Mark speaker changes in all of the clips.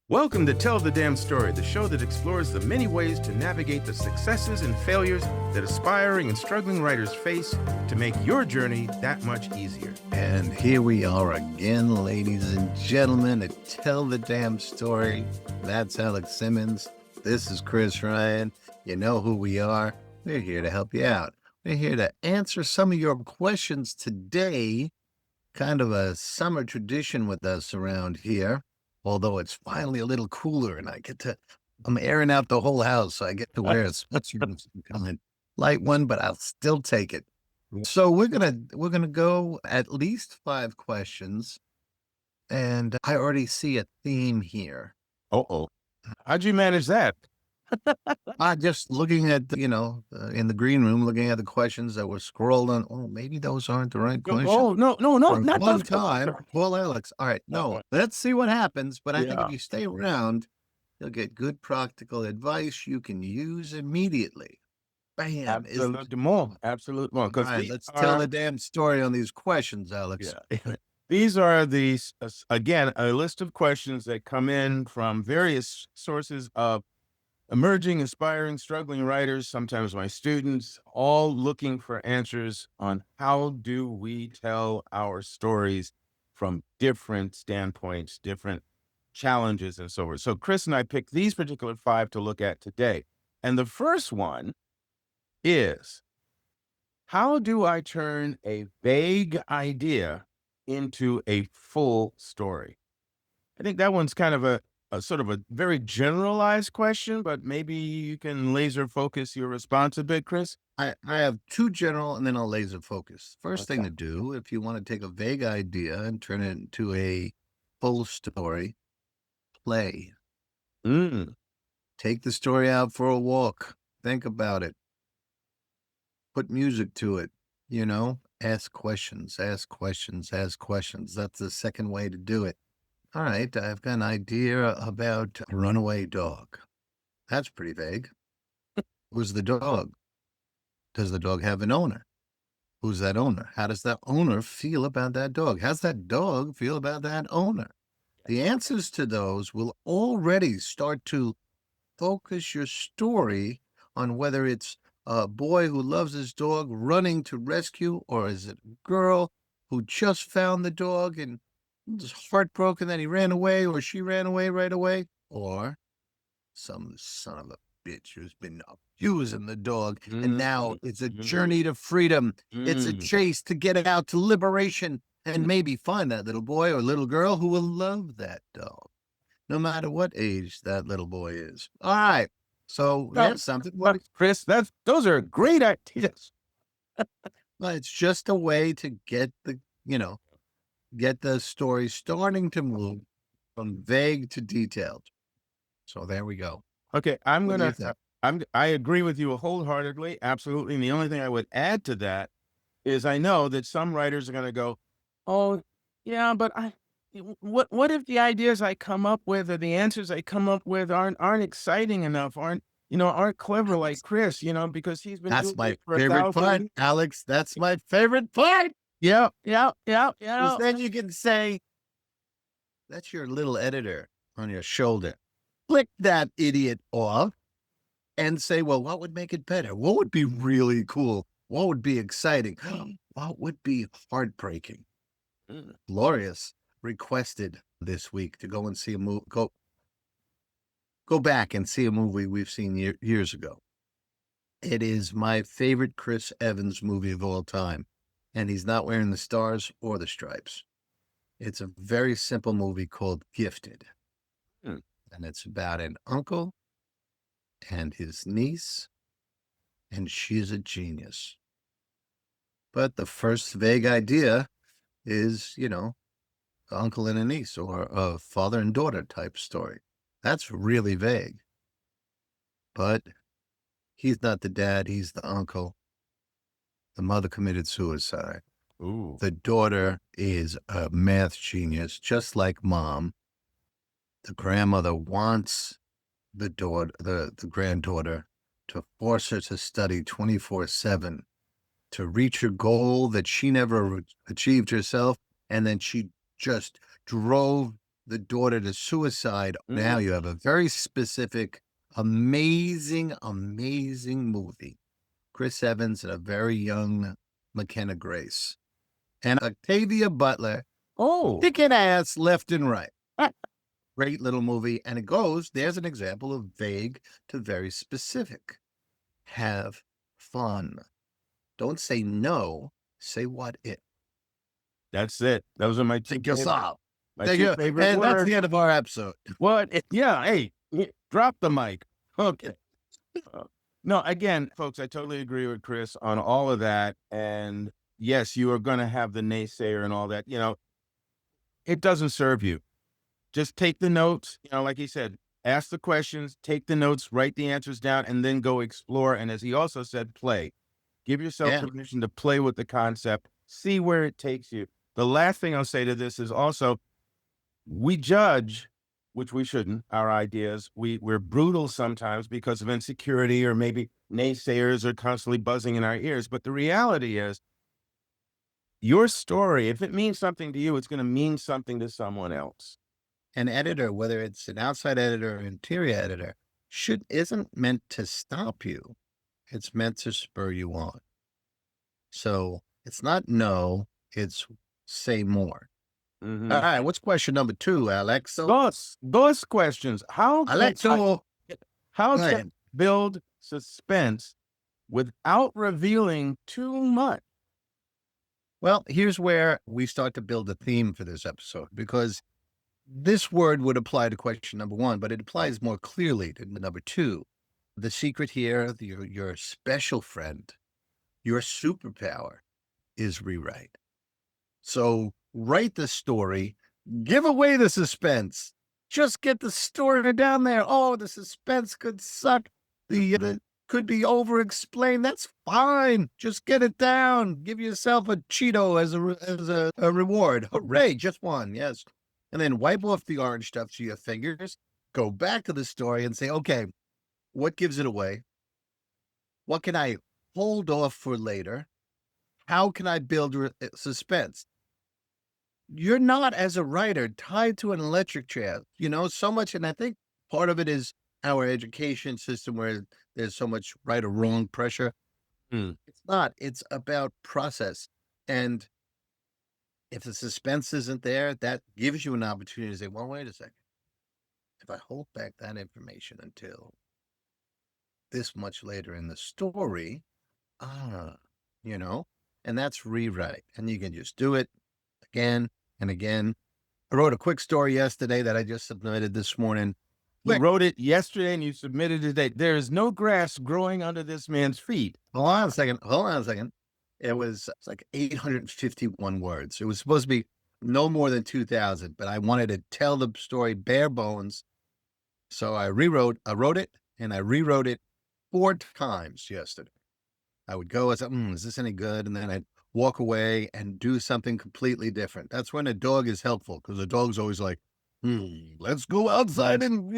Speaker 1: Welcome to Tell the Damn Story, the show that explores the many ways to navigate the successes and failures that aspiring and struggling writers face to make your journey that much easier.
Speaker 2: And here we are again, ladies and gentlemen, to Tell the Damn Story. That's Alex Simmons. This is Chris Ryan. You know who we are. We're here to help you out. We're here to answer some of your questions today. Kind of a summer tradition with us around here. Although it's finally a little cooler and I'm airing out the whole house. So I get to wear a sweatshirt of some kind. Light one, but I'll still take it. So we're gonna go at least 5 questions. And I already see a theme here.
Speaker 1: Uh-oh. How'd you manage that?
Speaker 2: Just looking at, in the green room, looking at the questions that were scrolled on. Oh, maybe those aren't the right questions.
Speaker 1: Oh, no, not
Speaker 2: one
Speaker 1: those.
Speaker 2: time. Well, Alex, all right, no, let's see what happens. But I think
Speaker 1: Yeah.
Speaker 2: if you stay around, you'll get good practical advice you can use immediately. Bam.
Speaker 1: Absolutely more. Absolutely more.
Speaker 2: All right, let's tell the damn story on these questions, Alex.
Speaker 1: Yeah. These are again, a list of questions that come in from various sources of emerging, aspiring, struggling writers, sometimes my students, all looking for answers on how do we tell our stories from different standpoints, different challenges, and so forth. So Chris and I picked these particular 5 to look at today. And the first one is, how do I turn a vague idea into a full story? I think that one's kind of a sort of a very generalized question, but maybe you can laser focus your response a bit, Chris.
Speaker 2: I have 2 general and then I'll laser focus. First thing
Speaker 1: Okay.
Speaker 2: to do, if you want to take a vague idea and turn it into a full story, play. Take the story out for a walk. Think about it. Put music to it, ask questions, ask questions, ask questions. That's the second way to do it. All right, I've got an idea about a runaway dog. That's pretty vague. Who's the dog? Does the dog have an owner? Who's that owner? How does that owner feel about that dog? How's that dog feel about that owner? The answers to those will already start to focus your story on whether it's a boy who loves his dog running to rescue, or is it a girl who just found the dog and is heartbroken that he ran away or she ran away right away, or some son of a bitch who's been abusing the dog and now it's a journey to freedom. It's a chase to get it out to liberation and maybe find that little boy or little girl who will love that dog, no matter what age that little boy is. All right. So that's something.
Speaker 1: Chris, those are great ideas.
Speaker 2: Well, it's just a way to get the story starting to move from vague to detailed. So there we go.
Speaker 1: Okay,
Speaker 2: What do you think?
Speaker 1: I agree with you wholeheartedly, absolutely. And the only thing I would add to that is I know that some writers are going to go, "Oh, yeah, but what if the ideas I come up with or the answers I come up with aren't exciting enough, aren't clever like Chris, because he's been
Speaker 2: That's
Speaker 1: doing
Speaker 2: my
Speaker 1: it for
Speaker 2: favorite
Speaker 1: 1,000
Speaker 2: part,
Speaker 1: years."
Speaker 2: Alex. That's my favorite part.
Speaker 1: Yeah.
Speaker 2: 'Cause then you can say, that's your little editor on your shoulder. Flick that idiot off and say, well, what would make it better? What would be really cool? What would be exciting? What would be heartbreaking? Glorious requested this week to go and see a movie. Go back and see a movie we've seen years ago. It is my favorite Chris Evans movie of all time, and he's not wearing the stars or the stripes. It's a very simple movie called Gifted, and it's about an uncle and his niece, and she's a genius. But the first vague idea is, uncle and a niece or a father and daughter type story. That's really vague. But he's not the dad, he's the uncle. The mother committed suicide.
Speaker 1: Ooh.
Speaker 2: The daughter is a math genius, just like mom. The grandmother wants the granddaughter to force her to study 24/7 to reach her goal that she never achieved herself. And then she just drove the daughter to suicide. Now
Speaker 1: Mhm.
Speaker 2: you have a very specific, amazing, amazing movie. Chris Evans and a very young McKenna Grace. And Octavia Butler
Speaker 1: Oh,
Speaker 2: kicking ass left and right. Great little movie. And it goes, there's an example of vague to very specific. Have fun. Don't say no, say what if.
Speaker 1: that's it. Those are my two
Speaker 2: Think yourself.
Speaker 1: my
Speaker 2: There
Speaker 1: two
Speaker 2: you go.
Speaker 1: favorite
Speaker 2: And that's
Speaker 1: words.
Speaker 2: the end of our episode.
Speaker 1: What? Yeah. Hey, drop the mic. Okay. Uh, No, again, folks, I totally agree with Chris on all of that. And yes, you are going to have the naysayer and all that. It doesn't serve you. Just take the notes. Like he said, ask the questions, take the notes, write the answers down, and then go explore. And as he also said, play. Give yourself
Speaker 2: Yeah.
Speaker 1: permission to play with the concept, see where it takes you. The last thing I'll say to this is also we judge, which we shouldn't, our ideas. We're brutal sometimes because of insecurity, or maybe naysayers are constantly buzzing in our ears. But the reality is your story, if it means something to you, it's going to mean something to someone else.
Speaker 2: An editor, whether it's an outside editor or interior editor, isn't meant to stop you. It's meant to spur you on. So it's not no, it's say more. All
Speaker 1: Mhm.
Speaker 2: right, what's question number 2, Alexo?
Speaker 1: Those questions.
Speaker 2: Alexo,
Speaker 1: How
Speaker 2: go
Speaker 1: can I
Speaker 2: ahead.
Speaker 1: build suspense without revealing too much?
Speaker 2: Well, here's where we start to build a theme for this episode, because this word would apply to question number 1, but it applies more clearly to number 2. The secret here, your special friend, your superpower is rewrite. So write the story, give away the suspense. Just get the story down there. Oh, the suspense could suck. The could be over explained. That's fine. Just get it down. Give yourself a Cheeto as a reward. Hooray! Just one. Yes. And then wipe off the orange stuff to your fingers. Go back to the story and say, okay, what gives it away? What can I hold off for later? How can I build suspense? You're not, as a writer, tied to an electric chair, so much. And I think part of it is our education system where there's so much right or wrong pressure.
Speaker 1: Mm.
Speaker 2: It's not, it's about process. And if the suspense isn't there, that gives you an opportunity to say, well, wait a second. If I hold back that information until this much later in the story, ah, you know, and that's rewrite. And you can just do it again and again. I wrote a quick story yesterday that I just submitted this morning.
Speaker 1: You
Speaker 2: Quick.
Speaker 1: wrote it yesterday and you submitted it today. There is no grass growing under this man's feet.
Speaker 2: Hold on a second. Hold on a second. It's like 851 words. It was supposed to be no more than 2,000, but I wanted to tell the story bare bones. So I wrote it and I rewrote it 4 times yesterday. I would go, is this any good? And then I'd walk away and do something completely different. That's when a dog is helpful, because the dog's always like, let's go outside and,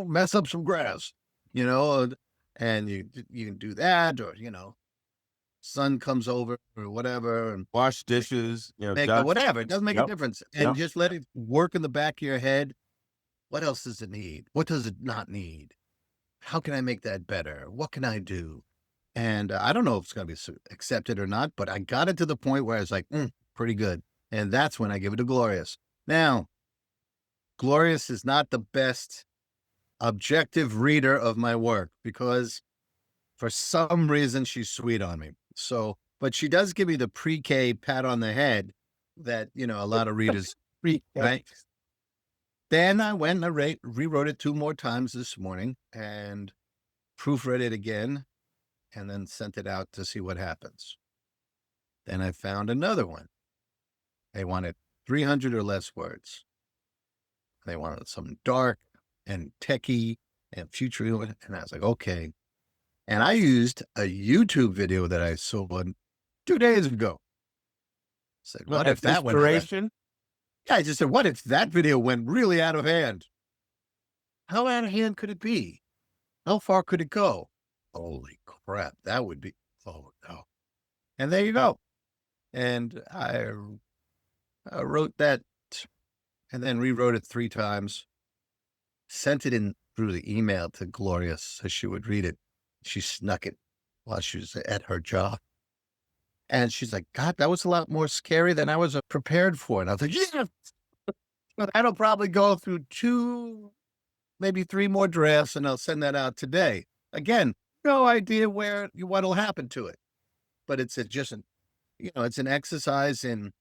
Speaker 2: mess up some grass, and you can do that, or, sun comes over or whatever, and
Speaker 1: Wash dishes,
Speaker 2: make
Speaker 1: dust.
Speaker 2: whatever. It doesn't make a
Speaker 1: Yep.
Speaker 2: difference. And
Speaker 1: Yep.
Speaker 2: just let it work in the back of your head. What else does it need? What does it not need? How can I make that better? What can I do? And I don't know if it's going to be accepted or not, but I got it to the point where I was like, pretty good. And that's when I give it to Glorious. Now, Glorious is not the best objective reader of my work, because for some reason she's sweet on me. So, but she does give me the pre-K pat on the head that, a lot of readers, right? Then I went and I rewrote it 2 more times this morning and proofread it again, and then sent it out to see what happens. Then I found another one. They wanted 300 or less words. They wanted something dark and techie and future. And I was like, okay. And I used a YouTube video that I saw 2 days ago. I said, what if that went out?
Speaker 1: Inspiration?
Speaker 2: Yeah, I just said, what if that video went really out of hand? How out of hand could it be? How far could it go? Holy crap. That would be, oh no. And there you go. And I wrote that and then rewrote it 3 times, sent it in through the email to Gloria so she would read it. She snuck it while she was at her job. And she's like, "God, that was a lot more scary than I was prepared for." And I was like, "Yeah, but that'll probably go through 2, maybe 3 more drafts, and I'll send that out today." Again, no idea what'll happen to it, but it's just an it's an exercise in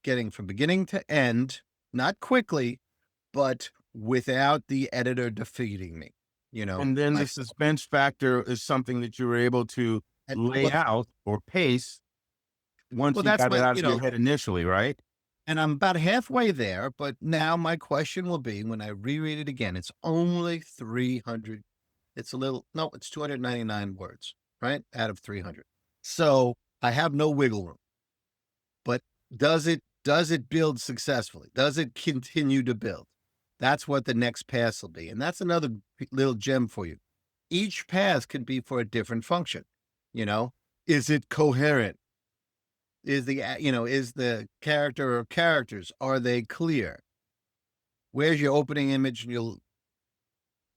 Speaker 2: getting from beginning to end, not quickly, but without the editor defeating me,
Speaker 1: And then the
Speaker 2: myself.
Speaker 1: suspense factor is something that you were able to
Speaker 2: And
Speaker 1: lay out or pace once you
Speaker 2: that's
Speaker 1: got it
Speaker 2: my
Speaker 1: out of your head initially, right?
Speaker 2: and I'm about halfway there, but now my question will be when I reread it again, it's only 300. It's a little, no, it's 299 words, right? Out of 300. So I have no wiggle room, but does it build successfully? Does it continue to build? That's what the next pass will be. And that's another little gem for you. Each pass can be for a different function. You know, is it coherent? Is the character or characters, are they clear? Where's your opening image and your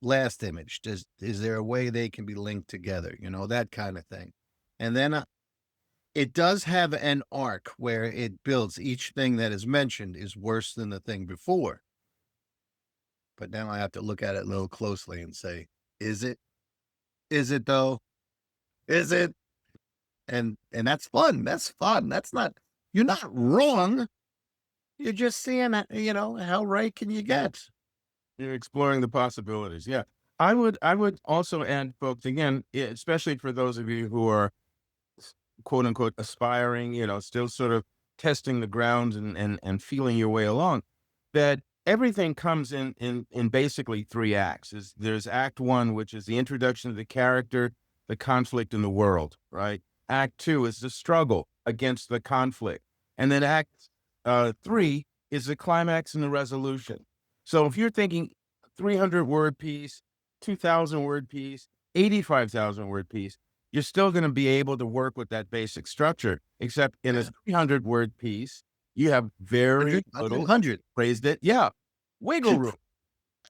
Speaker 2: last image? Is there a way they can be linked together? That kind of thing. And then it does have an arc where it builds. Each thing that is mentioned is worse than the thing before. But now I have to look at it a little closely and say, is it? Is it though? Is it? And that's fun. That's fun. That's not, you're not wrong. You're just seeing, how right can you get?
Speaker 1: You're exploring the possibilities. Yeah. I would also add, folks, again, especially for those of you who are quote unquote aspiring, still sort of testing the grounds and feeling your way along, that everything comes in basically three acts. There's act one, which is the introduction of the character, the conflict in the world, right? Act two is the struggle against the conflict. And then act three is the climax and the resolution. So if you're thinking 300 word piece, 2,000 word piece, 85,000 word piece, you're still going to be able to work with that basic structure, except in a
Speaker 2: Yeah.
Speaker 1: 300 word piece, you have very
Speaker 2: 100, I'll do
Speaker 1: little,
Speaker 2: 100.
Speaker 1: phrased it, yeah, wiggle room.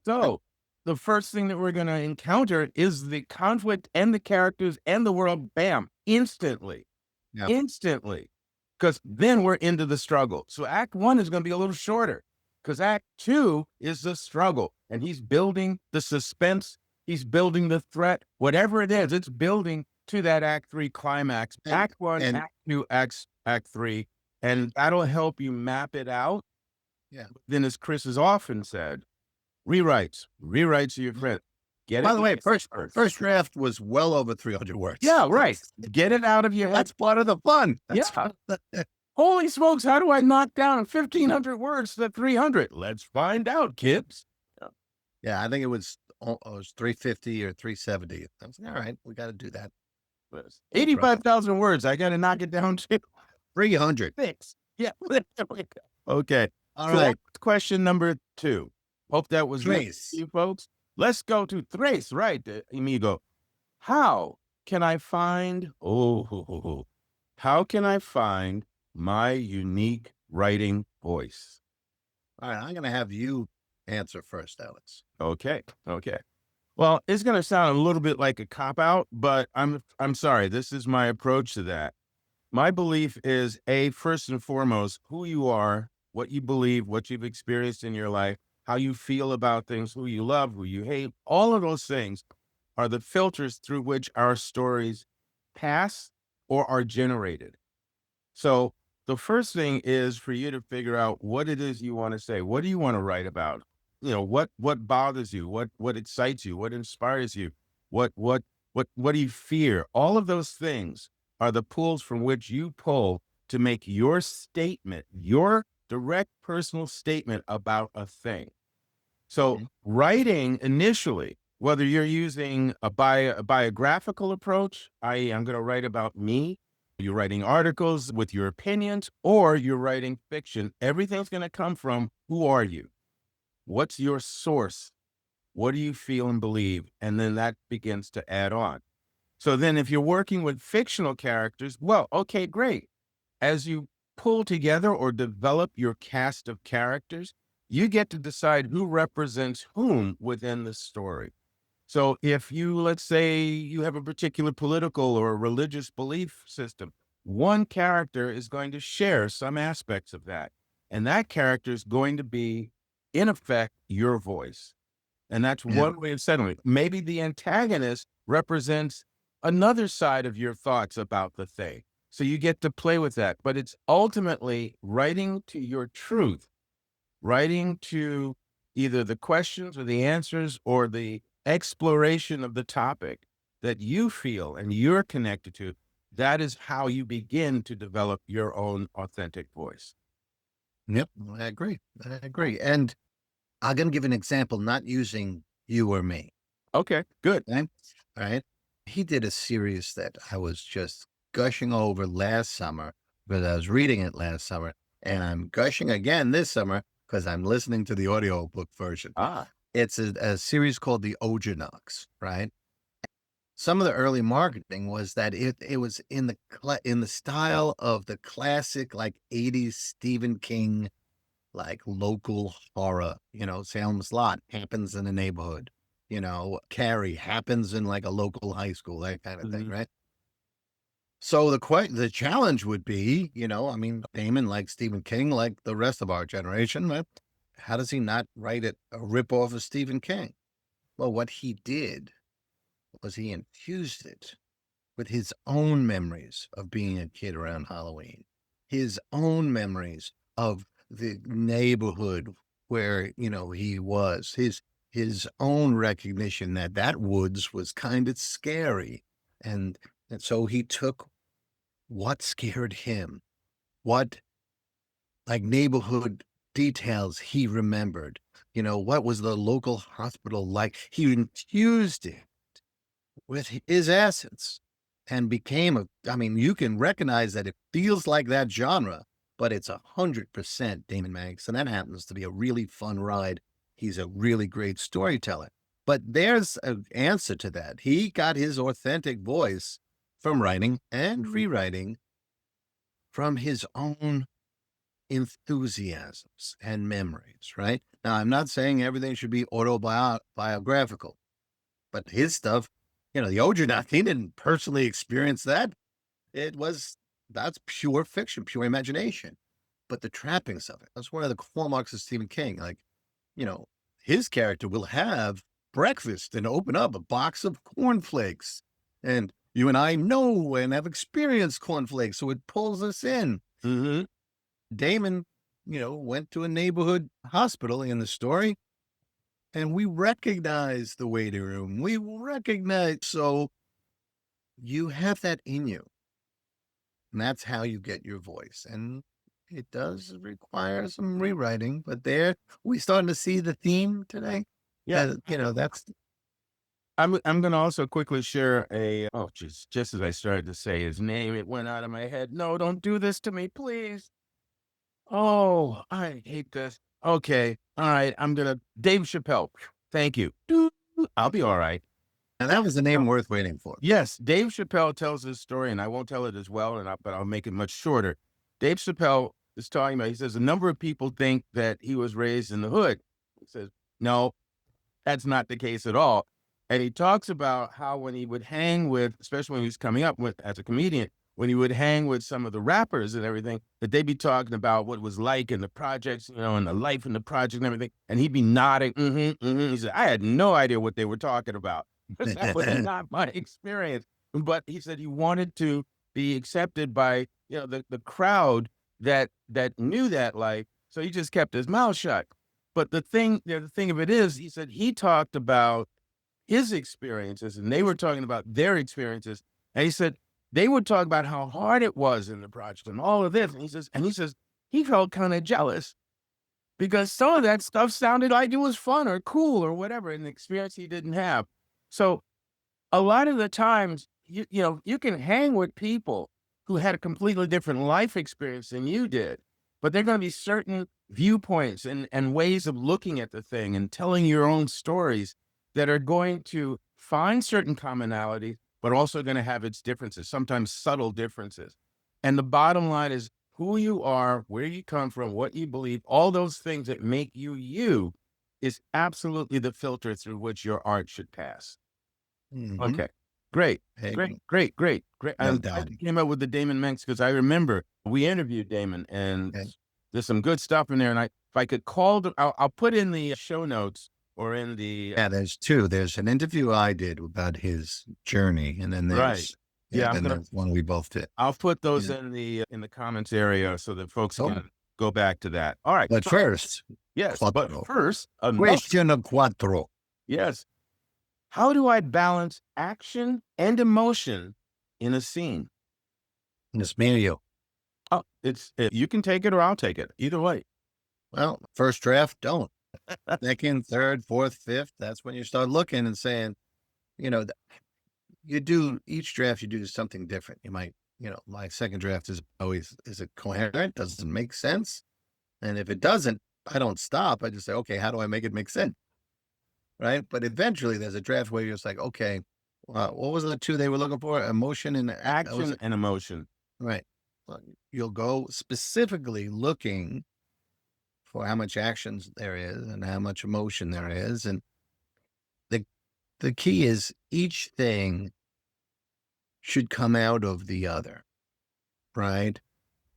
Speaker 1: So the first thing that we're going to encounter is the conflict and the characters and the world, bam, instantly,
Speaker 2: Yeah.
Speaker 1: instantly, because then we're into the struggle. So act one is going to be a little shorter because act two is the struggle, and he's building the suspense. He's building the threat, whatever it is, it's building to that act three climax.
Speaker 2: And
Speaker 1: Act one,
Speaker 2: and
Speaker 1: act two, act three, and that'll help you map it out.
Speaker 2: yeah.
Speaker 1: Then, as Chris has often said, rewrites are your friend. Get
Speaker 2: By
Speaker 1: it
Speaker 2: the way, first
Speaker 1: first.
Speaker 2: draft was well over 300 words.
Speaker 1: Yeah, right. Get it out of your head.
Speaker 2: That's part of the fun.
Speaker 1: Yeah. Holy smokes, how do I knock down 1,500 words to 300? Let's find out, kids.
Speaker 2: Yeah, I think it was 350 or 370. I was like, all right, we got to do that.
Speaker 1: 85,000 words. I got to knock it down to
Speaker 2: 300.
Speaker 1: 6. Yeah. Okay.
Speaker 2: All
Speaker 1: So
Speaker 2: right.
Speaker 1: that's question number 2. Hope that was nice
Speaker 2: Trace.
Speaker 1: to you folks. Let's go to Trace, right, amigo. How can I find, how can I find my unique writing voice?
Speaker 2: All right, I'm going to have you answer first, Alex.
Speaker 1: Okay. Well, it's going to sound a little bit like a cop out, but I'm sorry. This is my approach to that. My belief is first and foremost, who you are, what you believe, what you've experienced in your life, how you feel about things, who you love, who you hate. All of those things are the filters through which our stories pass or are generated. So the first thing is for you to figure out what it is you want to say. What do you want to write about? What bothers you? What excites you? What inspires you? What do you fear? All of those things are the pools from which you pull to make your statement, your direct personal statement about a thing. So writing initially, whether you're using a biographical approach, i.e., I'm going to write about me, you're writing articles with your opinions, or you're writing fiction, everything's going to come from who are you? What's your source? What do you feel and believe? And then that begins to add on. So then if you're working with fictional characters, well, okay, great. As you pull together or develop your cast of characters, You get to decide who represents whom within the story. So if you, let's say you have a particular political or religious belief system, one character is going to share some aspects of that. And that character is going to be, in effect, your voice. And that's
Speaker 2: Yeah.
Speaker 1: one way of settling it. Maybe the antagonist represents another side of your thoughts about the thing. So you get to play with that. But it's ultimately writing to your truth, writing to either the questions or the answers or the exploration of the topic that you feel and you're connected to. That is how you begin to develop your own authentic voice.
Speaker 2: Yep. I agree. I agree. And I'm going to give an example, not using you or me.
Speaker 1: Okay, good.
Speaker 2: Okay. All right. He did a series that I was just gushing over last summer because I was reading it last summer. And I'm gushing again this summer because I'm listening to the audiobook version.
Speaker 1: Ah,
Speaker 2: It's a series called The Ojanox, right? Some of the early marketing was that it was in the style of the classic like 80s Stephen King like local horror, Salem's Lot happens in a neighborhood, Carrie happens in like a local high school, that kind of thing,
Speaker 1: mhm.
Speaker 2: right? So the challenge would be, I mean, Damon like Stephen King, like the rest of our generation, right? How does he not write it a rip off of Stephen King? Well, what he did was he infused it with his own memories of being a kid around Halloween, his own memories of the neighborhood where, he was, his own recognition that that woods was kind of scary. And, and so he took what scared him, what like neighborhood details he remembered, what was the local hospital like? He infused it with his essence and became I mean, you can recognize that it feels like that genre, but it's 100% Damon Manx, and that happens to be a really fun ride. He's a really great storyteller. But there's an answer to that. He got his authentic voice from writing and rewriting from his own enthusiasms and memories, right? Now, I'm not saying everything should be autobiographical, but his stuff, the Ojanak, he didn't personally experience that. It was that's pure fiction, pure imagination. But the trappings of it, that's one of the hallmarks of Stephen King. Like, you know, his character will have breakfast and open up a box of cornflakes. And you and I know and have experienced cornflakes, so it pulls us in.
Speaker 1: Mhm.
Speaker 2: Damon, went to a neighborhood hospital in the story, and we recognize the waiting room. We recognize, so you have that in you. And that's how you get your voice. And it does require some rewriting, but there we starting to see the theme today.
Speaker 1: Yeah.
Speaker 2: That's
Speaker 1: I'm gonna also quickly share just as I started to say his name, it went out of my head. No, don't do this to me, please. Oh, I hate this. Okay. All right. Dave Chappelle. Thank you. Doo. I'll be all right.
Speaker 2: and that was a name worth waiting for.
Speaker 1: Yes, Dave Chappelle tells this story, and I won't tell it as well, but I'll make it much shorter. Dave Chappelle is talking about, he says, a number of people think that he was raised in the hood. He says, no, that's not the case at all. And he talks about how when he would hang with, especially when he was coming up with as a comedian, when he would hang with some of the rappers and everything, that they'd be talking about what it was like in the projects, and the life in the project and everything. And he'd be nodding. He said, I had no idea what they were talking about because that was not my experience. But he said he wanted to be accepted by, the crowd that knew that life. So he just kept his mouth shut. But the thing of it is, he said he talked about his experiences and they were talking about their experiences. And he said they would talk about how hard it was in the project and all of this. And he says he felt kind of jealous because some of that stuff sounded like it was fun or cool or whatever, an experience he didn't have. So a lot of the times, you can hang with people who had a completely different life experience than you did, but there are going to be certain viewpoints and ways of looking at the thing and telling your own stories that are going to find certain commonalities, but also going to have its differences, sometimes subtle differences. And the bottom line is who you are, where you come from, what you believe, all those things that make you you is absolutely the filter through which your art should pass.
Speaker 2: Mhm.
Speaker 1: Okay. Great.
Speaker 2: Hey,
Speaker 1: Great. Great. Great. Great.
Speaker 2: well
Speaker 1: I'm glad you
Speaker 2: done.
Speaker 1: came up with the Damon Manx because I remember we interviewed Damon and
Speaker 2: Okay.
Speaker 1: there's some good stuff in there. And if I could call them, I'll put in the show notes or in the,
Speaker 2: Yeah, there's 2. There's an interview I did about his journey, and then
Speaker 1: right. Yeah.
Speaker 2: there's one we both did.
Speaker 1: I'll put those
Speaker 2: Yeah.
Speaker 1: in the comments area so that folks
Speaker 2: Oh,
Speaker 1: can go back to that. All right.
Speaker 2: but
Speaker 1: So
Speaker 2: first,
Speaker 1: yes, but
Speaker 2: quattro.
Speaker 1: first, another,
Speaker 2: Question quattro.
Speaker 1: yes. How do I balance action and emotion in a scene?
Speaker 2: It's me or you.
Speaker 1: Oh, you can take it or I'll take it. Either way.
Speaker 2: Well, first draft, don't. Second, third, fourth, fifth, that's when you start looking and saying, you know, you do each draft, you do something different. You might, my second draft is always, is it coherent? Does it make sense? And if it doesn't, I don't stop. I just say, okay, how do I make it make sense? Right. But eventually there's a draft where you're just like, okay, what was the 2 they were looking for? Emotion and was
Speaker 1: Action
Speaker 2: it?
Speaker 1: and emotion.
Speaker 2: Right. Well, you'll go specifically looking for how much actions there is and how much emotion there is. And the the key is each thing should come out of the other, right?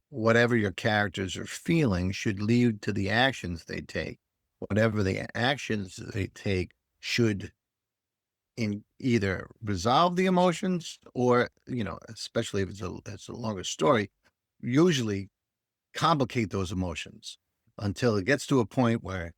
Speaker 2: Whatever your characters are feeling should lead to the actions they take. Whatever the actions they take should in either resolve the emotions or, especially if it's a longer story, usually complicate those emotions until it gets to a point where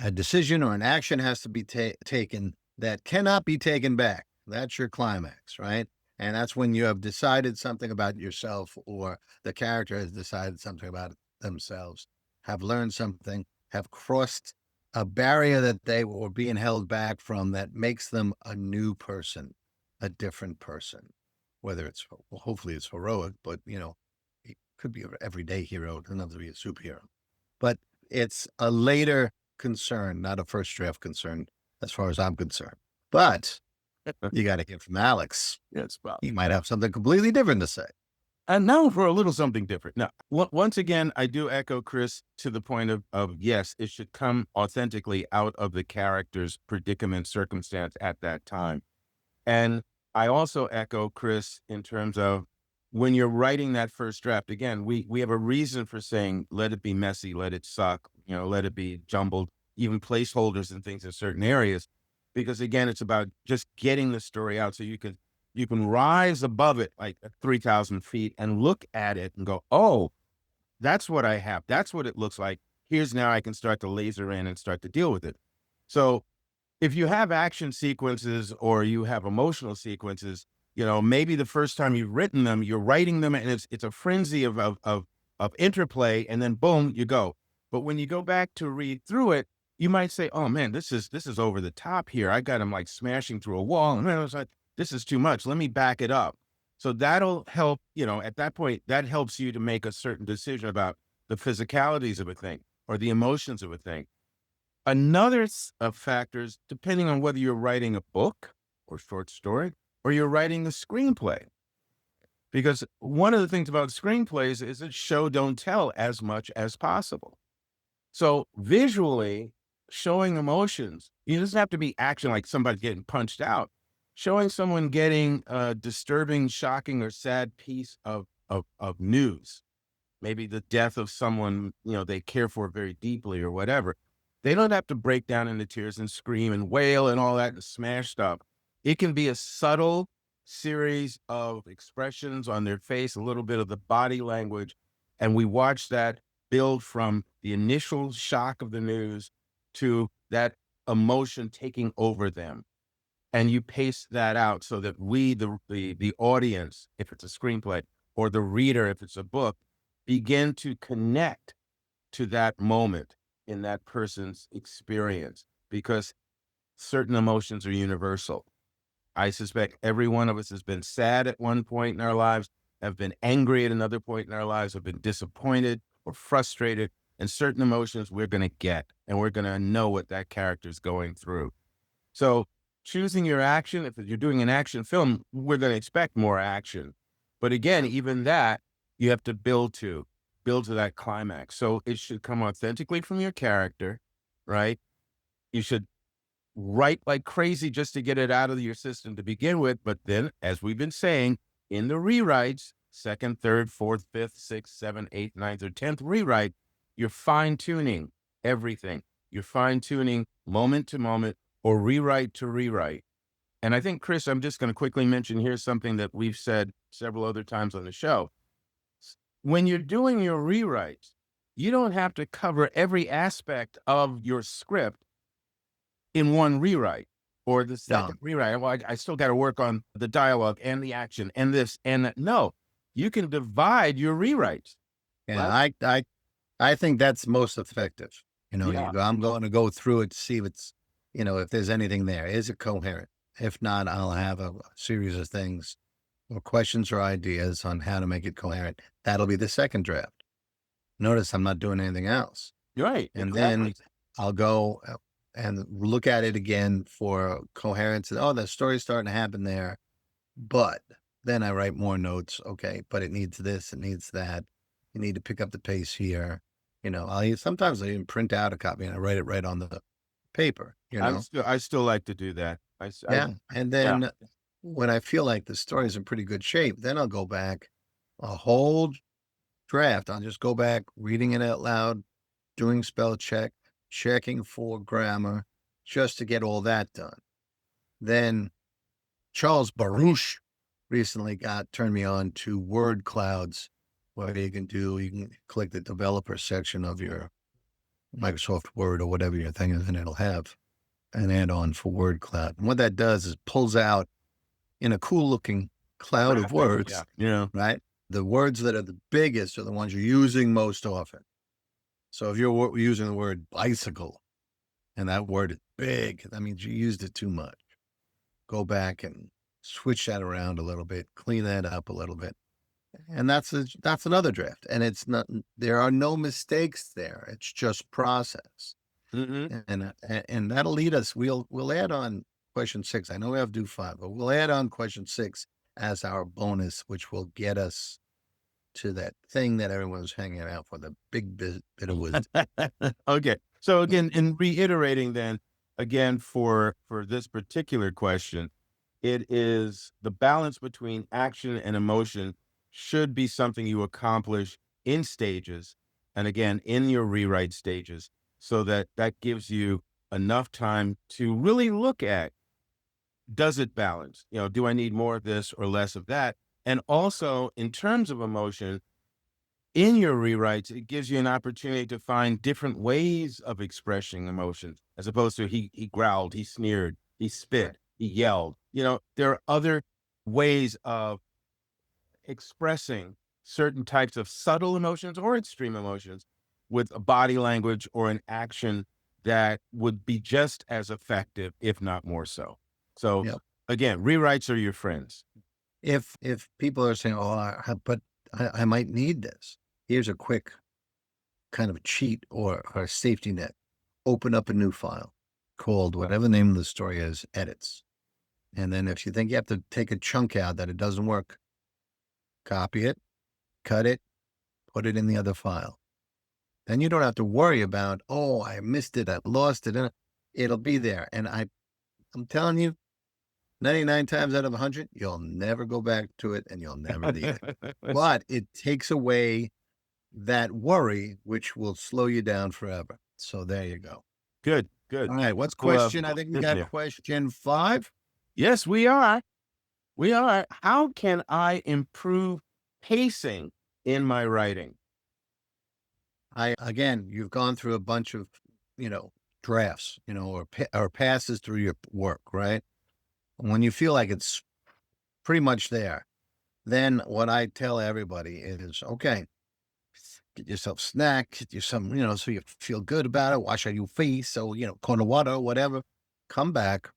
Speaker 2: a decision or an action has to be taken that cannot be taken back. That's your climax, right? And that's when you have decided something about yourself or the character has decided something about themselves, have learned something, have crossed a barrier that they were being held back from that makes them a new person, a different person. Whether it's, well, hopefully it's heroic, but it could be an everyday hero. It doesn't have to be a superhero. But it's a later concern, not a first draft concern, as far as I'm concerned. But you got to hear from Alex.
Speaker 1: Yes, well,
Speaker 2: He might have something completely different to say.
Speaker 1: and now for a little something different. Now, once again, I do echo Chris to the point of yes, it should come authentically out of the character's predicament, circumstance at that time. And I also echo Chris in terms of when you're writing that first draft, again, we have a reason for saying, let it be messy, let it suck, let it be jumbled, even placeholders and things in certain areas. Because again, it's about just getting the story out so you can rise above it like 3,000 feet and look at it and go, oh, that's what I have. That's what it looks like. Here's now I can start to laser in and start to deal with it. So if you have action sequences or you have emotional sequences, maybe the first time you've written them, you're writing them and it's a frenzy of interplay, and then boom, you go. But when you go back to read through it, you might say, "Oh man, this is over the top here. I got him like smashing through a wall, and I was like, this is too much. Let me back it up." So that'll help. At that point, that helps you to make a certain decision about the physicalities of a thing or the emotions of a thing. Another of factors, depending on whether you're writing a book or short story or you're writing a screenplay. Because one of the things about screenplays is that show don't tell as much as possible. So visually, showing emotions, it doesn't have to be action like somebody getting punched out. Showing someone getting a disturbing, shocking, or sad piece of news, maybe the death of someone, they care for very deeply or whatever. They don't have to break down into tears and scream and wail and all that and smash stuff. It can be a subtle series of expressions on their face, a little bit of the body language. And we watch that build from the initial shock of the news to that emotion taking over them. And you pace that out so that we, the audience, if it's a screenplay, or the reader, if it's a book, begin to connect to that moment in that person's experience because certain emotions are universal. I suspect every one of us has been sad at one point in our lives, have been angry at another point in our lives, have been disappointed or frustrated, and certain emotions we're going to get, and we're going to know what that character is going through. So choosing your action, if you're doing an action film, we're going to expect more action. But again, even that, you have to build to that climax. So it should come authentically from your character, right? You should write like crazy just to get it out of your system to begin with. But then, as we've been saying, in the rewrites, second, third, fourth, fifth, sixth, seventh, eighth, ninth, or 10th rewrite, you're fine tuning everything. You're fine tuning moment to moment or rewrite to rewrite. And I think, Chris, I'm just going to quickly mention here something that we've said several other times on the show. When you're doing your rewrites, you don't have to cover every aspect of your script in one rewrite or the
Speaker 2: Done.
Speaker 1: second rewrite. Well, I still got to work on the dialogue and the action and this and that. No, you can divide your rewrites.
Speaker 2: Yeah,
Speaker 1: Right?
Speaker 2: I think that's most effective.
Speaker 1: Yeah.
Speaker 2: I'm going to go through it to see if it's, if there's anything there. Is it coherent? If not, I'll have a series of things or questions or ideas on how to make it coherent. That'll be the second draft. Notice I'm not doing anything else.
Speaker 1: Right.
Speaker 2: And
Speaker 1: Exactly.
Speaker 2: then I'll go and look at it again for coherence. Oh, the story's starting to happen there. But then I write more notes. Okay, but it needs this, it needs that. You need to pick up the pace here. Sometimes I even print out a copy and I write it right on the paper,
Speaker 1: I still like to do that.
Speaker 2: Yeah. And
Speaker 1: Yeah.
Speaker 2: then when I feel like the story's in pretty good shape, then I'll go back a whole draft. I'll just go back, reading it out loud, doing spell check, checking for grammar, just to get all that done. Then Charles Baruch recently turned me on to word clouds, where you can click the developer section of your Microsoft Word or whatever your thing is, and it'll have an add-on for word cloud. And what that does is pulls out in a cool looking cloud of words,
Speaker 1: Yeah. Yeah.
Speaker 2: right? The words that are the biggest are the ones you're using most often. So if you're using the word bicycle and that word is big, that means you used it too much. Go back and switch that around a little bit, clean that up a little bit. And that's another draft. And there are no mistakes there. It's just process.
Speaker 1: Mm-hmm.
Speaker 2: And that'll lead us. We'll add on question 6. I know we have to do 5, but we'll add on question 6 as our bonus, which will get us to that thing that everyone's hanging out for, the big bit of wisdom.
Speaker 1: Okay. So again, in reiterating then, again, for this particular question, it is the balance between action and emotion should be something you accomplish in stages. And again, in your rewrite stages, so that gives you enough time to really look at, does it balance? Do I need more of this or less of that? And also in terms of emotion, in your rewrites, it gives you an opportunity to find different ways of expressing emotion, as opposed to he growled, he sneered, he spit, he yelled. There are other ways of expressing certain types of subtle emotions or extreme emotions with a body language or an action that would be just as effective, if not more so. So
Speaker 2: Yep.
Speaker 1: again, rewrites are your friends.
Speaker 2: If people are saying, but I might need this. Here's a quick kind of cheat or safety net. Open up a new file called whatever the name of the story is, edits. And then if you think you have to take a chunk out that it doesn't work, copy it, cut it, put it in the other file. Then you don't have to worry about, I missed it, I lost it. It'll be there. And I'm telling you, 99 times out of 100, you'll never go back to it and you'll never need it. But it takes away that worry, which will slow you down forever. So there you go.
Speaker 1: Good, good.
Speaker 2: All right. What's
Speaker 1: Well,
Speaker 2: question? I think we got
Speaker 1: yeah.
Speaker 2: question 5.
Speaker 1: Yes, we are. We are. How can I improve pacing in my writing?
Speaker 2: Again, you've gone through a bunch of, drafts, or passes through your work, right? When you feel like it's pretty much there, then what I tell everybody is, okay, get yourself a snack, get you some, so you feel good about it, wash out your face, so, cold water, whatever, come back,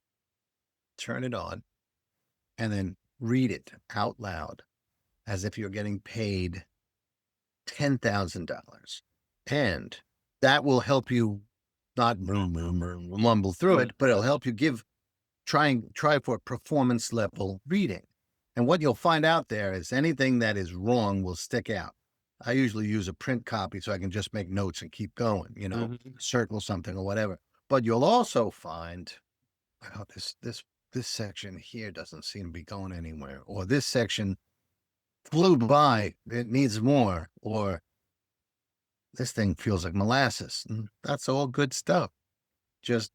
Speaker 2: turn it on, and then read it out loud as if you're getting paid $10,000. And that will help you not mumble through it, but it'll help you try for performance level reading. And what you'll find out there is anything that is wrong will stick out. I usually use a print copy so I can just make notes and keep going,
Speaker 1: Mhm.
Speaker 2: circle something or whatever. But you'll also find, oh, this section here doesn't seem to be going anywhere, or this section flew by, it needs more, or this thing feels like molasses. And that's all good stuff. Just,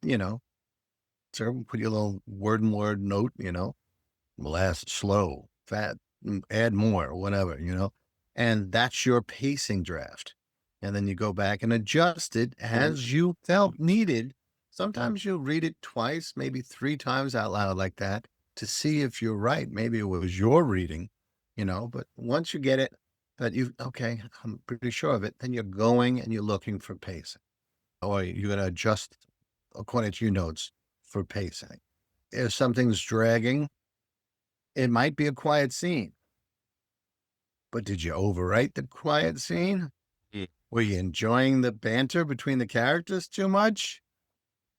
Speaker 2: sir, put your little word and word note, molasses, slow, fat, add more, or whatever, and that's your pacing draft. And then you go back and adjust it as you felt needed. Sometimes you'll read it twice, maybe 3 times out loud like that to see if you're right. Maybe it was your reading, but once you get it, that okay, I'm pretty sure of it, then you're going and you're looking for pacing, or you're going to adjust according to your notes for pacing. If something's dragging, it might be a quiet scene, but did you overwrite the quiet scene?
Speaker 1: Mm.
Speaker 2: Were you enjoying the banter between the characters too much?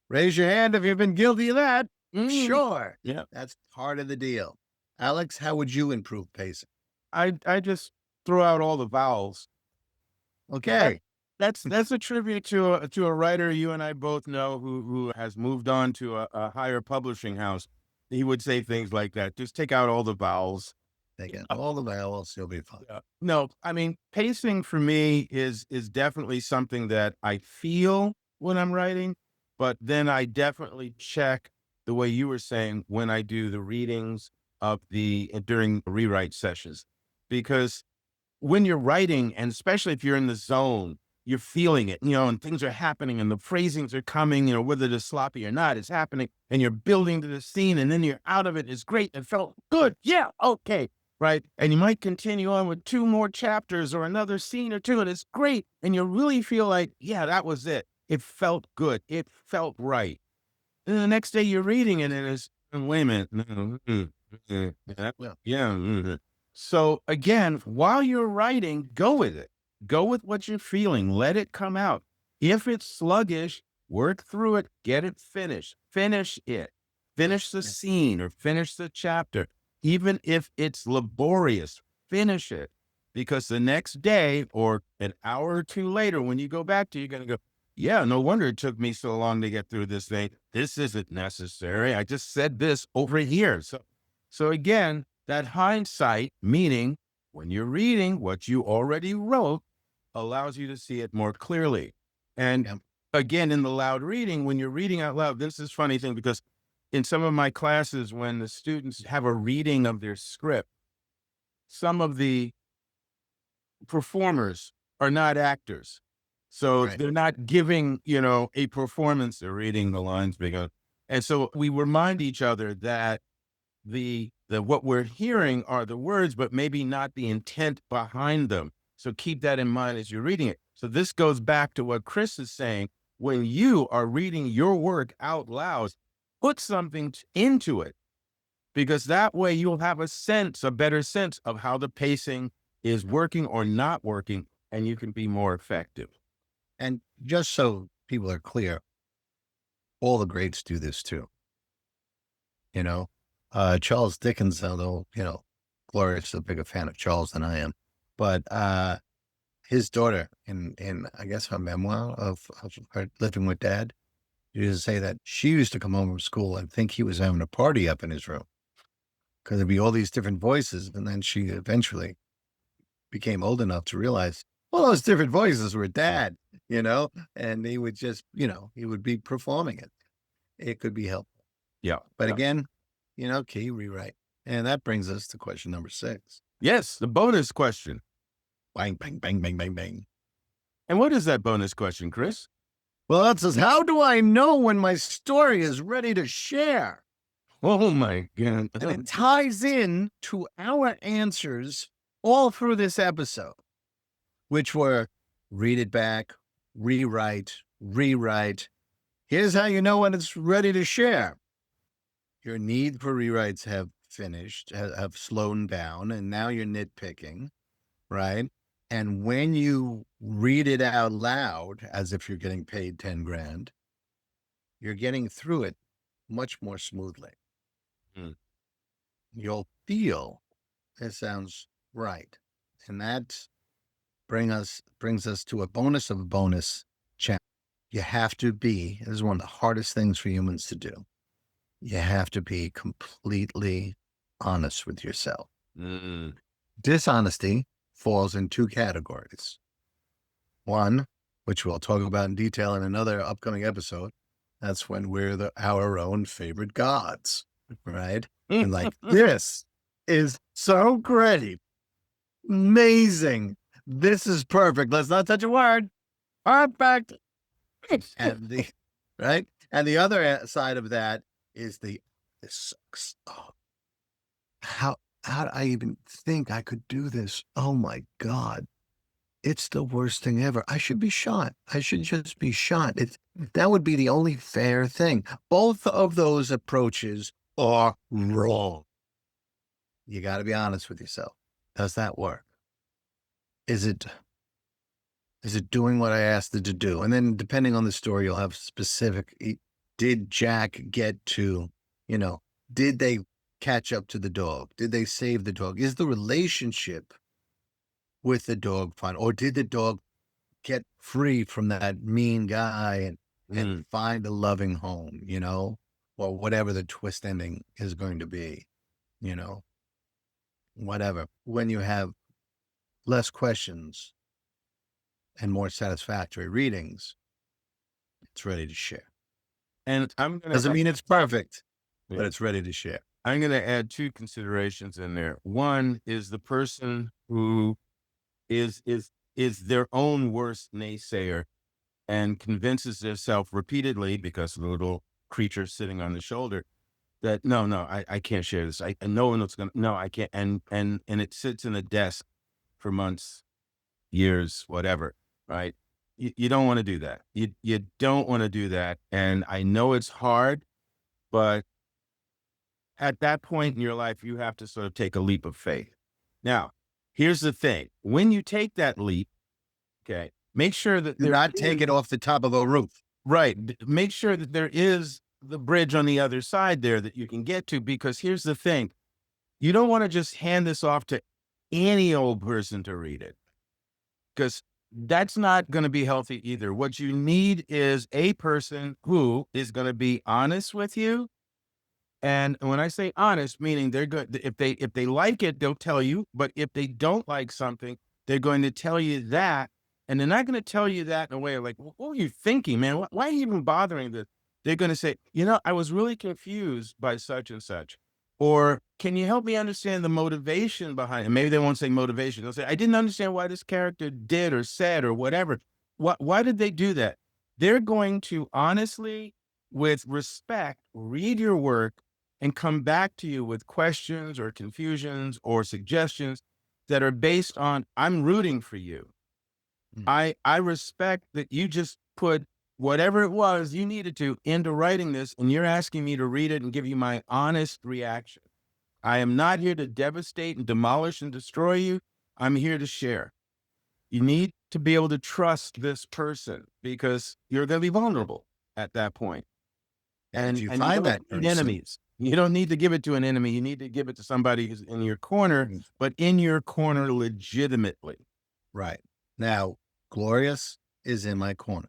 Speaker 2: Raise your hand if you've been guilty of that.
Speaker 1: Mm.
Speaker 2: Sure.
Speaker 1: Yeah.
Speaker 2: That's part of the deal. Alex, how would you improve pacing?
Speaker 1: I just throw out all the vowels. That
Speaker 2: Okay.
Speaker 1: that's a tribute to a writer you and I both know who has moved on to a higher publishing house. He would say things like that. Just take out all the vowels.
Speaker 2: Take out all the vowels, you'll be fine.
Speaker 1: No, I mean, pacing for me is definitely something that I feel when I'm writing, but then I definitely check the way you were saying when I do the readings of the during rewrite sessions. Because when you're writing, and especially if you're in the zone, you're feeling it, and things are happening and the phrasings are coming, whether they're sloppy or not, it's happening and you're building to the scene and then you're out of it. It's great. It felt good. Yeah. Okay. Right. And you might continue on with 2 more chapters or another scene or two, and it's great. And you really feel like, yeah, that was it. It felt good. It felt right. And the next day you're reading it and it's, wait a minute. No,
Speaker 2: Well,
Speaker 1: yeah. So again, while you're writing, go with it. Go with what you're feeling. Let it come out. If it's sluggish, work through it, get it finished. Finish it. Finish the
Speaker 2: yeah,
Speaker 1: scene or finish the chapter. Even if it's laborious, finish it. Because the next day or an hour or two later, when you go back to, you're going to go, yeah, no wonder it took me so long to get through this thing. This isn't necessary. I just said this over here. So again, that hindsight, meaning when you're reading what you already wrote, allows you to see it more clearly. And
Speaker 2: yeah,
Speaker 1: again, in the loud reading, when you're reading out loud, this is a funny thing because in some of my classes, when the students have a reading of their script, some of the performers are not actors. So
Speaker 2: right.
Speaker 1: they're not giving, a performance, they're reading the lines because, and so we remind each other that the what we're hearing are the words, but maybe not the intent behind them. So keep that in mind as you're reading it. So this goes back to what Chris is saying. When you are reading your work out loud, put something into it because that way you'll have a better sense of how the pacing is working or not working, and you can be more effective.
Speaker 2: And just so people are clear, all the greats do this too. You know, Charles Dickens, although, Gloria's a bigger fan of Charles than I am, but his daughter in I guess her memoir of her living with dad, she used to say that she used to come home from school and think he was having a party up in his room because there'd be all these different voices, and then she eventually became old enough to realize all those different voices were dad, and he would just, he would be performing it. It could be helpful.
Speaker 1: Yeah.
Speaker 2: But
Speaker 1: Yeah.
Speaker 2: again, key rewrite. And that brings us to question number 6.
Speaker 1: Yes. The bonus question.
Speaker 2: Bang, bang, bang, bang, bang, bang.
Speaker 1: And what is that bonus question, Chris?
Speaker 2: Well, that says, how do I know when my story is ready to share?
Speaker 1: Oh my God.
Speaker 2: And it ties in to our answers all through this episode, which were read it back, rewrite, rewrite. Here's how you know when it's ready to share. Your need for rewrites have finished, have slowed down, and now you're nitpicking, right? And when you read it out loud, as if you're getting paid 10 grand, you're getting through it much more smoothly.
Speaker 1: Mm.
Speaker 2: You'll feel it sounds right. And that's brings us to a bonus of a bonus challenge. You have to be, this is one of the hardest things for humans to do. You have to be completely honest with yourself.
Speaker 1: Mm.
Speaker 2: Dishonesty falls in two categories. One, which we'll talk about in detail in another upcoming episode, that's when we're our own favorite gods, right? And like, this is so great. Amazing. This is perfect. Let's not touch a word. Perfect. And the right. And the other side of that is this sucks. Oh, how did I even think I could do this? Oh my God. It's the worst thing ever. I should be shot. I should just be shot. That would be the only fair thing. Both of those approaches are wrong. You got to be honest with yourself. Does that work? Is it doing what I asked it to do? And then depending on the story, you'll have specific, did Jack get to, did they catch up to the dog? Did they save the dog? Is the relationship with the dog fine? Or did the dog get free from that mean guy and find a loving home, or whatever the twist ending is going to be, whatever. When you have less questions and more satisfactory readings, it's ready to share.
Speaker 1: And I'm gonna
Speaker 2: Doesn't mean it's perfect,
Speaker 1: Yeah.
Speaker 2: but it's ready to share.
Speaker 1: I'm going to add two considerations in there. One is the person who is their own worst naysayer and convinces themselves repeatedly, because of the little creature sitting on the shoulder, that no, I can't share this. No one else gonna, no, I can't. And it sits in a desk for months, years, whatever. Right? You don't want to do that. You don't want to do that. And I know it's hard, but at that point in your life, you have to sort of take a leap of faith. Now, here's the thing. When you take that leap, okay, make sure that
Speaker 2: Do not take it off the top of a roof.
Speaker 1: Right. Make sure that there is the bridge on the other side there that you can get to, because here's the thing. You don't want to just hand this off to any old person to read it, because that's not going to be healthy either. What you need is a person who is going to be honest with you. And when I say honest, meaning they're good. If they like it, they'll tell you. But if they don't like something, they're going to tell you that. And they're not going to tell you that in a way like, what were you thinking, man? Why are you even bothering this? They're going to say, I was really confused by such and such. Or can you help me understand the motivation behind it? Maybe they won't say motivation. They'll say, I didn't understand why this character did or said or whatever. Why did they do that? They're going to honestly, with respect, read your work and come back to you with questions or confusions or suggestions that are based on, I'm rooting for you. I respect that you just put whatever it was you needed to into writing this, and you're asking me to read it and give you my honest reaction. I am not here to devastate and demolish and destroy you. I'm here to share. You need to be able to trust this person, because you're going to be vulnerable at that point.
Speaker 2: And if you
Speaker 1: you
Speaker 2: find
Speaker 1: don't
Speaker 2: that
Speaker 1: need
Speaker 2: person,
Speaker 1: enemies. You don't need to give it to an enemy. You need to give it to somebody who's in your corner, but in your corner legitimately.
Speaker 2: right. Now, Glorious is in my corner,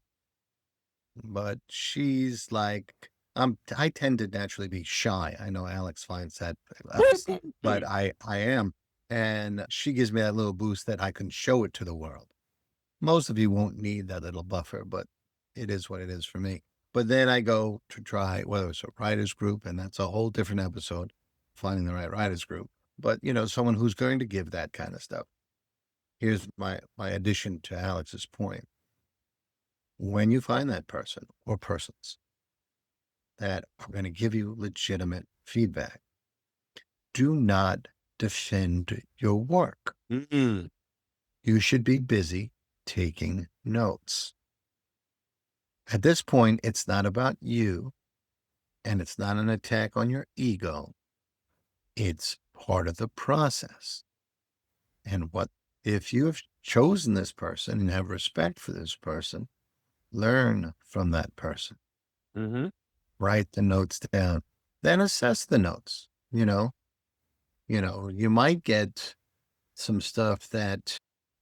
Speaker 2: but she's like, I tend to naturally be shy. I know Alex finds that, but I am. And she gives me that little boost that I can show it to the world. Most of you won't need that little buffer, but it is what it is for me. But then I go to try, whether it's a writers group, and that's a whole different episode, finding the right writers group. But, someone who's going to give that kind of stuff. Here's my addition to Alex's point. When you find that person or persons that are going to give you legitimate feedback, do not defend your work.
Speaker 1: Mm-mm.
Speaker 2: You should be busy taking notes. At this point, it's not about you, and it's not an attack on your ego. It's part of the process. And if you have chosen this person and have respect for this person, learn from that person.
Speaker 1: Mm-hmm.
Speaker 2: Write the notes down, then assess the notes. You might get some stuff that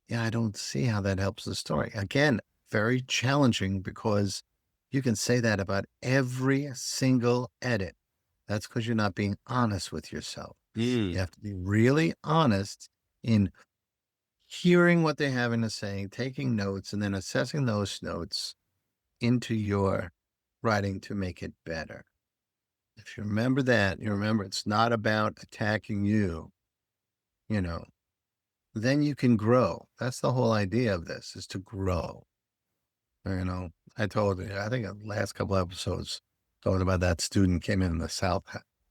Speaker 2: Yeah, I don't see how that helps the story. Again, very challenging because you can say that about every single edit. That's because you're not being honest with yourself. You
Speaker 1: Mm.
Speaker 2: have to be really honest in hearing what they're having to say, taking notes, and then assessing those notes into your writing to make it better. If you remember that, you remember it's not about attacking you, you know, then you can grow. That's the whole idea of this is to grow. You know, I told you, I think the last couple episodes talking about that student came in the
Speaker 1: Oh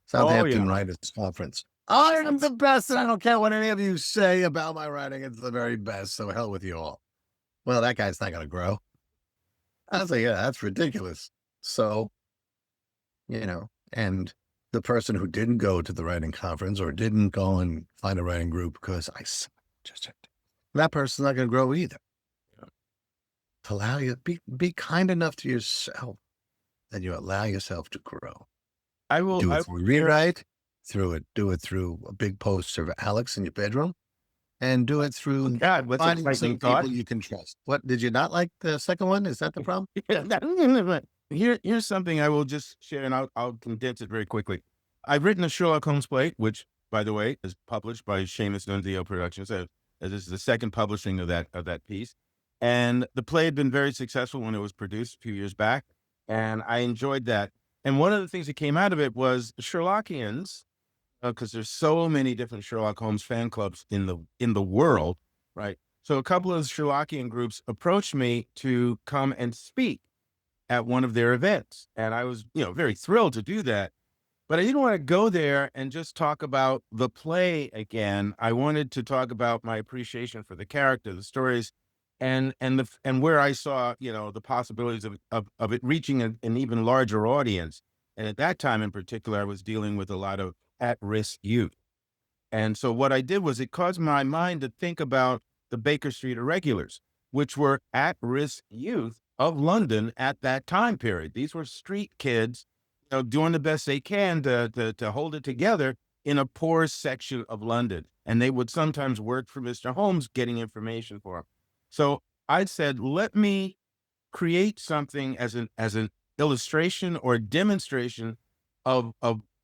Speaker 2: Southampton
Speaker 1: yeah.
Speaker 2: Writers Conference. I am the best, and I don't care what any of you say about my writing. It's the very best. So hell with you all. Well, that guy's not going to grow. I was like, yeah, that's ridiculous. So, and the person who didn't go to the writing conference or didn't go and find a writing group because just that person's not going to grow either. To allow you be kind enough to yourself that you allow yourself to grow. Do
Speaker 1: I
Speaker 2: it
Speaker 1: will
Speaker 2: through
Speaker 1: share.
Speaker 2: rewrite, do it through a big poster of Alex in your bedroom, and do it
Speaker 1: Oh
Speaker 2: through
Speaker 1: God, what's a
Speaker 2: finding
Speaker 1: frightening
Speaker 2: some
Speaker 1: thought?
Speaker 2: people you can trust. What did you not like the second one? Is that the problem?
Speaker 1: Here's something I will just share, and I'll condense it very quickly. I've written a Sherlock Holmes play, which, by the way, is published by Seamus Nunzio Productions. This is the second publishing of that piece, and the play had been very successful when it was produced a few years back, and I enjoyed that. And one of the things that came out of it was Sherlockians, because there's so many different Sherlock Holmes fan clubs in the world, right? So a couple of Sherlockian groups approached me to come and speak at one of their events, and I was, very thrilled to do that. But I didn't want to go there and just talk about the play again. I wanted to talk about my appreciation for the character, the stories, and where I saw, the possibilities of it reaching an even larger audience. And at that time in particular, I was dealing with a lot of at-risk youth. And so what I did was it caused my mind to think about the Baker Street Irregulars, which were at-risk youth of London at that time period. These were street kids, doing the best they can to hold it together in a poor section of London. And they would sometimes work for Mr. Holmes getting information for him. So I said, let me create something as an illustration or demonstration of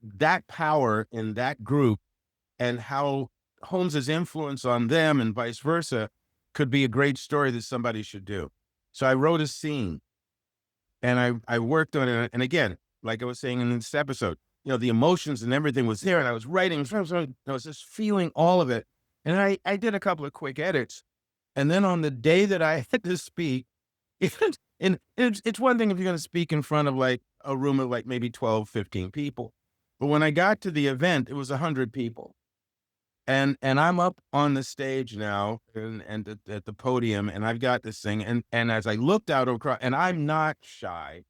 Speaker 1: that power in that group and how Holmes's influence on them and vice versa could be a great story that somebody should do. So I wrote a scene and I worked on it. And again, like I was saying in this episode, the emotions and everything was there. And I was writing, so I was just feeling all of it. And I did a couple of quick edits. And then on the day that I had to speak, and it's one thing if you're going to speak in front of like a room of like maybe 12, 15 people. But when I got to the event, it was 100 people. And I'm up on the stage now and at the podium, and I've got this thing, and as I looked out across, and I'm not shy.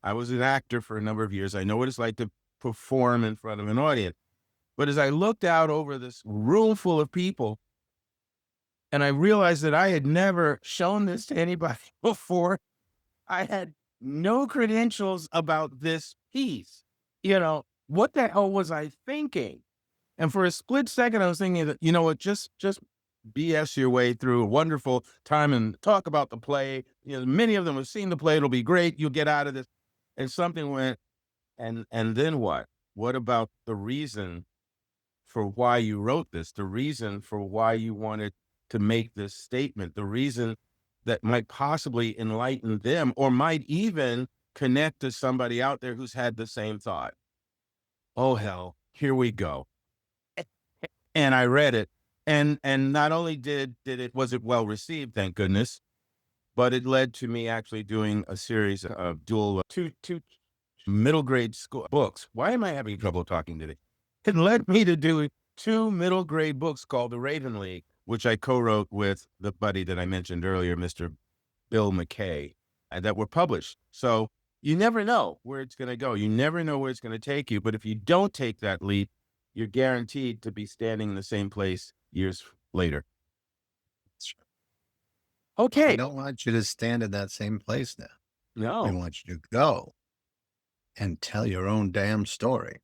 Speaker 1: I was an actor for a number of years. I know what it's like to perform in front of an audience. But as I looked out over this room full of people, and I realized that I had never shown this to anybody before, I had no credentials about this piece. What the hell was I thinking? And for a split second, I was thinking that, you know what, just BS your way through a wonderful time and talk about the play. Many of them have seen the play. It'll be great. You'll get out of this. And something went, and then what? What about the reason for why you wrote this? The reason for why you wanted to make this statement? The reason that might possibly enlighten them or might even connect to somebody out there who's had the same thought. Oh hell, here we go. And I read it, and not only did it was it well received, thank goodness, but it led to me actually doing a series of dual two middle grade school books. Why am I having trouble talking today? It led me to do two middle grade books called The Raven League, which I co-wrote with the buddy that I mentioned earlier, Mr. Bill McKay, that were published. So you never know where it's going to go. You never know where it's going to take you. But if you don't take that leap, you're guaranteed to be standing in the same place years later.
Speaker 2: We
Speaker 1: Okay.
Speaker 2: don't want you to stand in that same place now. We
Speaker 1: No.
Speaker 2: want you to go and tell your own damn story.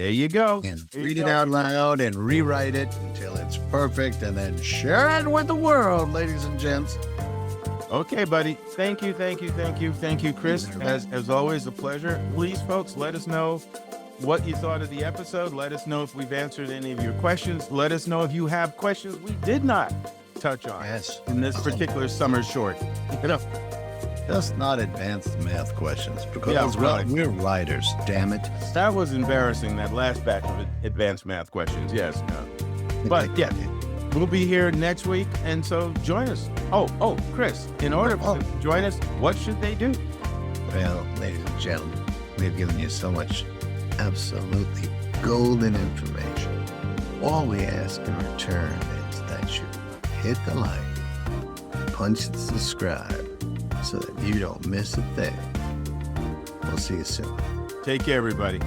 Speaker 1: There you go.
Speaker 2: And
Speaker 1: There you
Speaker 2: read it
Speaker 1: go.
Speaker 2: out loud and rewrite it until it's perfect and then share it with the world, ladies and gents.
Speaker 1: Okay, buddy. Thank you, Chris. As always, a pleasure. Please, folks, let us know what you thought of the episode. Let us know if we've answered any of your questions. Let us know if you have questions we did not touch on in this particular summer short.
Speaker 2: Just not advanced math questions, because we're writers, damn it.
Speaker 1: That was embarrassing, that last batch of advanced math questions. Yes. No. But yeah, we'll be here next week, and so join us. Oh, Chris, in order to join us, what should they do?
Speaker 2: Well, ladies and gentlemen, we've given you so much absolutely golden information. All we ask in return is that you hit the like, punch the subscribe, so that you don't miss a thing. We'll see you soon.
Speaker 1: Take care, everybody.